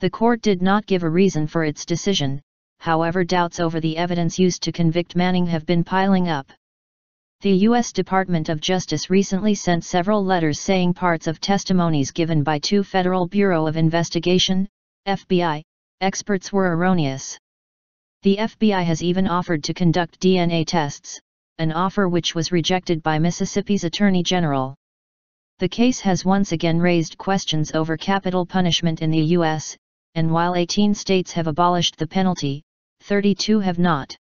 The court did not give a reason for its decision, however doubts over the evidence used to convict Manning have been piling up. The U.S. Department of Justice recently sent several letters saying parts of testimonies given by two Federal Bureau of Investigation, FBI, experts were erroneous. The FBI has even offered to conduct DNA tests, an offer which was rejected by Mississippi's Attorney General. The case has once again raised questions over capital punishment in the U.S., and while 18 states have abolished the penalty, 32 have not.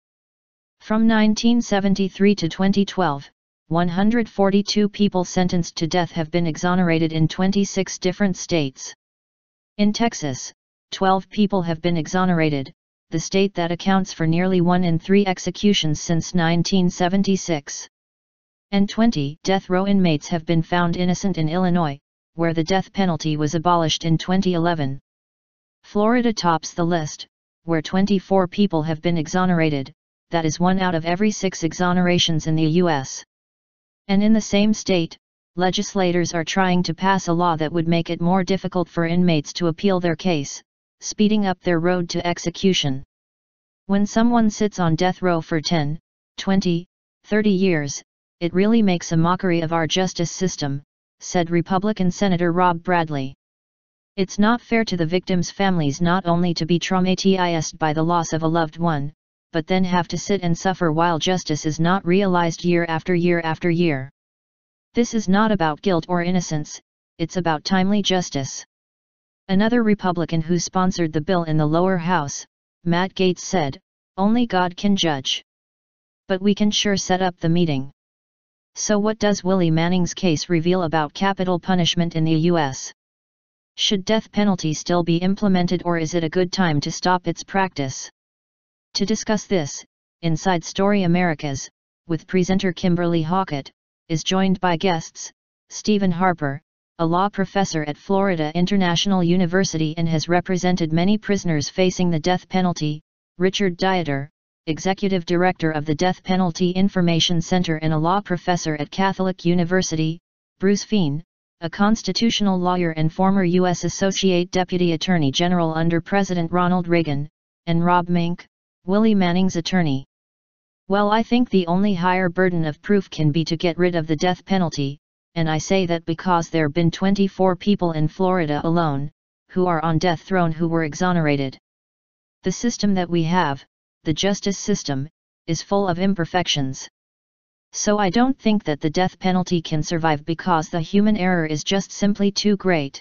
From 1973 to 2012, 142 people sentenced to death have been exonerated in 26 different states. In Texas, 12 people have been exonerated, the state that accounts for nearly 1 in 3 executions since 1976. And 20 death row inmates have been found innocent in Illinois, where the death penalty was abolished in 2011. Florida tops the list, where 24 people have been exonerated, that is 1 out of every 6 exonerations in the U.S. And in the same state, legislators are trying to pass a law that would make it more difficult for inmates to appeal their case, speeding up their road to execution. When someone sits on death row for 10, 20, 30 years, it really makes a mockery of our justice system, said Republican Senator Rob Bradley. It's not fair to the victims' families not only to be traumatized by the loss of a loved one, but then have to sit and suffer while justice is not realized year after year after year. This is not about guilt or innocence, it's about timely justice. Another Republican who sponsored the bill in the lower house, Matt Gaetz, said, "Only God can judge. But we can sure set up the meeting." So what does Willie Manning's case reveal about capital punishment in the U.S.? Should death penalty still be implemented, or is it a good time to stop its practice? To discuss this, Inside Story Americas, with presenter Kimberly Hockett, is joined by guests, Stephen Harper, a law professor at Florida International University and has represented many prisoners facing the death penalty, Richard Dieter, Executive Director of the Death Penalty Information Center and a law professor at Catholic University, Bruce Fein, a constitutional lawyer and former U.S. Associate Deputy Attorney General under President Ronald Reagan, and Rob Mink, Willie Manning's attorney. Well, I think the only higher burden of proof can be to get rid of the death penalty, and I say that because there have been 24 people in Florida alone, who are on death row who were exonerated. The system that we have, the justice system, is full of imperfections. So I don't think that the death penalty can survive because the human error is just simply too great.